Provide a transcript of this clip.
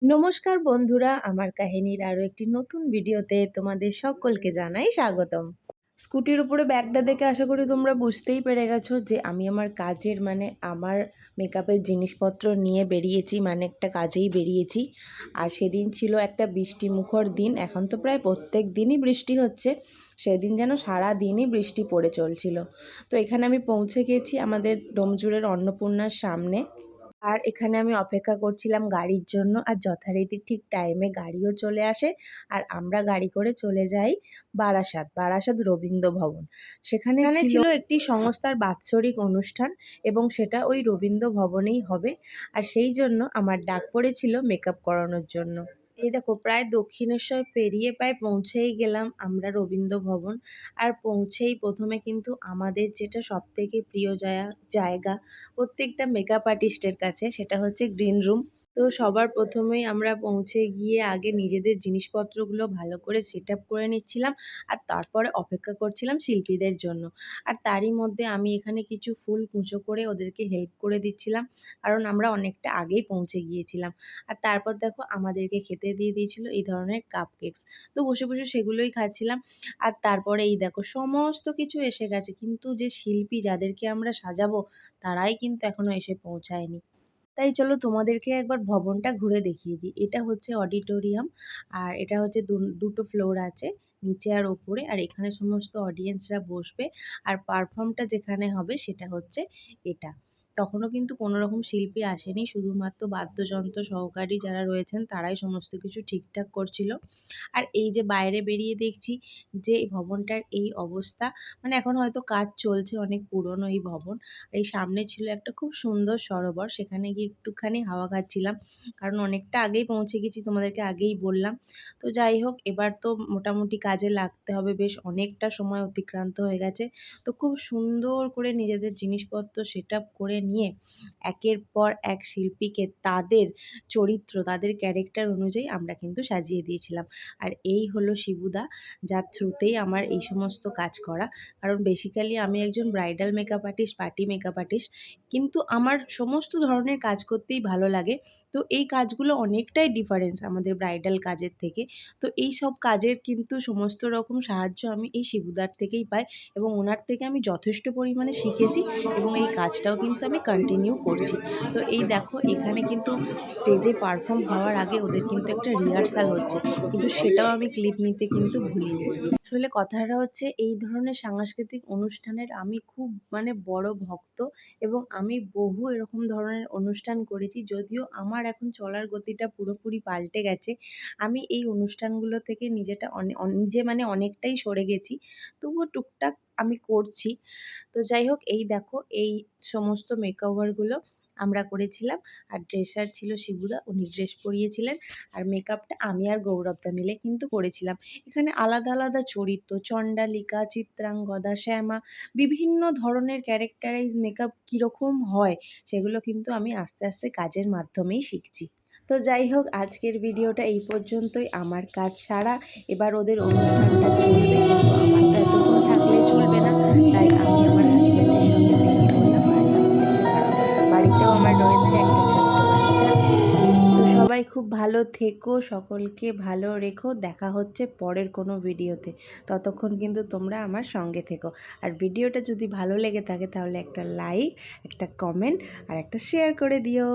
নমস্কার বন্ধুরা, আমার কাহিনীর আরো একটি নতুন ভিডিওতে তোমাদের সকলকে জানাই স্বাগতম। স্কুটির উপরে ব্যাগটা দেখে আশা করি তোমরা বুঝতেই পেরে গেছো যে আমি আমার কাজের আমার মেকআপের জিনিসপত্র নিয়ে বেরিয়েছি, একটা কাজেই বেরিয়েছি। আর সেদিন ছিল একটা বৃষ্টিমুখর দিন। এখন তো প্রায় প্রত্যেক দিনই বৃষ্টি হচ্ছে, সেদিন যেন সারা দিনই বৃষ্টি পড়ে চলছিল। তো এখানে আমি পৌঁছে গেছি আমাদের ডোমজুড়ের অন্নপূর্ণার সামনে। আর এখানে আমি অপেক্ষা করছিলাম গাড়ির জন্য, আর যথারীতি ঠিক টাইমে গাড়িও চলে আসে। আর আমরা গাড়ি করে চলে যাই বারাসাত রবীন্দ্র ভবন। সেখানে ছিল একটি সংস্থার বাৎসরিক অনুষ্ঠান, এবং সেটা ওই রবীন্দ্র ভবনেই হবে। আর সেই জন্য আমার ডাক পড়েছিল মেকআপ করানোর জন্য। এই দেখো, প্রায় দক্ষিণেশ্বর পেরিয়ে প্রায় পৌঁছেই গেলাম আমরা রবীন্দ্র ভবন। আর পৌঁছেই প্রথমে কিন্তু আমাদের যেটা সবথেকে প্রিয় জায়গা প্রত্যেকটা মেকআপ আর্টিস্টের কাছে, সেটা হচ্ছে গ্রিন রুম। তো সবার প্রথমেই আমরা পৌঁছে গিয়ে আগে নিজেদের জিনিসপত্রগুলো ভালো করে সেট আপ করে নিচ্ছিলাম, আর তারপরে অপেক্ষা করছিলাম শিল্পীদের জন্য। আর তারই মধ্যে আমি এখানে কিছু ফুল কুঁচো করে ওদেরকে হেল্প করে দিচ্ছিলাম, কারণ আমরা অনেকটা আগেই পৌঁছে গিয়েছিলাম। আর তারপর দেখো, আমাদেরকে খেতে দিয়ে দিয়েছিল এই ধরনের কাপকেকস। তো বসে বসে সেগুলোই খাচ্ছিলাম। আর তারপরে এই দেখো, সমস্ত কিছু এসে গেছে, কিন্তু যে শিল্পী যাদেরকে আমরা সাজাবো তারাই কিন্তু এখনো এসে পৌঁছায়নি। তাই চলো তোমাদেরকে একবার ভবনটা ঘুরে দেখিয়ে দিই। এটা হচ্ছে অডিটোরিয়াম, আর এটা হচ্ছে দুটো ফ্লোর আছে, নিচে আর ওপরে। আর এখানে সমস্ত অডিয়েন্সরা বসবে, আর পারফর্মটা যেখানে হবে সেটা হচ্ছে এটা। তখনও কিন্তু কোনো রকম শিল্পী আসেনি, শুধুমাত্র বাদ্যযন্ত্র সহকারী যারা রয়েছেন তারাই সমস্ত কিছু ঠিকঠাক করছিল। আর এই যে বাইরে বেরিয়ে দেখছি যে এই ভবনটার এই অবস্থা, এখন হয়তো কাজ চলছে, অনেক পুরনো এই ভবন। এই সামনে ছিল একটা খুব সুন্দর সরোবর, সেখানে গিয়ে একটুখানি হাওয়া খাচ্ছিলাম, কারণ অনেকটা আগেই পৌঁছে গেছি, তোমাদেরকে আগেই বললাম। তো যাই হোক, এবার তো মোটামুটি কাজে লাগতে হবে, বেশ অনেকটা সময় অতিক্রান্ত হয়ে গেছে। তো খুব সুন্দর করে নিজেদের জিনিসপত্র সেট আপ করে নিয়ে একের পর এক শিল্পীকে তাদের চরিত্র, তাদের ক্যারেক্টার অনুযায়ী আমরা কিন্তু সাজিয়ে দিয়েছিলাম। আর এই হলো শিবুদা, যার থ্রুতেই আমার এই সমস্ত কাজ করা। কারণ বেসিক্যালি আমি একজন bridal makeup artist, party makeup artist, কিন্তু আমার সমস্ত ধরনের কাজ করতেই ভালো লাগে। তো এই কাজগুলো অনেকটাই ডিফারেন্স আমাদের ব্রাইডাল কাজের থেকে। তো এই সব কাজের কিন্তু সমস্ত রকম সাহায্য আমি এই শিবুদার থেকেই পাই, এবং ওনার থেকে আমি যথেষ্ট পরিমাণে শিখেছি, এবং এই কাজটাও কিন্তু আমি কন্টিনিউ করছি। তো এই দেখো, এখানে কিন্তু স্টেজে পারফর্ম হওয়ার আগে ওদের কিন্তু একটা রিহার্সাল হচ্ছে, কিন্তু সেটাও আমি ক্লিপ নিতে কিন্তু ভুলিনি। আসলে কথাটা হচ্ছে, এই ধরনের সাংস্কৃতিক অনুষ্ঠানের আমি খুব বড় ভক্ত, এবং আমি বহু এরকম ধরনের অনুষ্ঠান করেছি। যদিও আমার এখন চলার গতিটা পুরোপুরি পাল্টে গেছে, আমি এই অনুষ্ঠানগুলো থেকে নিজে অনেকটাই সরে গেছি, তবুও টুকটাক আমি করছি। তো যাই হোক, এই দেখো, এই সমস্ত মেকওভারগুলো আমরা করেছিলাম। আর ড্রেসার ছিল শিবুদা, উনি ড্রেস পরিয়েছিলেন। আর মেকআপটা আমি আর গৌরবদা মিলে কিন্তু করেছিলাম। এখানে আলাদা আলাদা চরিত্র, চণ্ডালিকা, চিত্রাঙ্গদা, শ্যামা, বিভিন্ন ধরনের ক্যারেক্টারাইজ মেকআপ কীরকম হয় সেগুলো কিন্তু আমি আস্তে আস্তে কাজের মাধ্যমেই শিখছি। তো যাই হোক, আজকের ভিডিওটা এই পর্যন্তই। আমার কাজ সারা, এবার ওদের অনুষ্ঠানটা চলবে, কিন্তু আমার তো এতক্ষণ থাকলে চলবে না। তাই আমি আমার হাজব্যান্ডের সঙ্গে বেরিয়ে পড়লাম বাড়ির উদ্দেশ্যে, কারণ বাড়িতেও আমার রয়েছে একটা ছোট্ট বাচ্চা। তো সবাই খুব ভালো থেকো, সকলকে ভালো রেখো। দেখা হচ্ছে পরের কোনো ভিডিওতে। ততক্ষণ কিন্তু তোমরা আমার সঙ্গে থেকো। আর ভিডিওটা যদি ভালো লেগে থাকে তাহলে একটা লাইক, একটা কমেন্ট আর একটা শেয়ার করে দিও।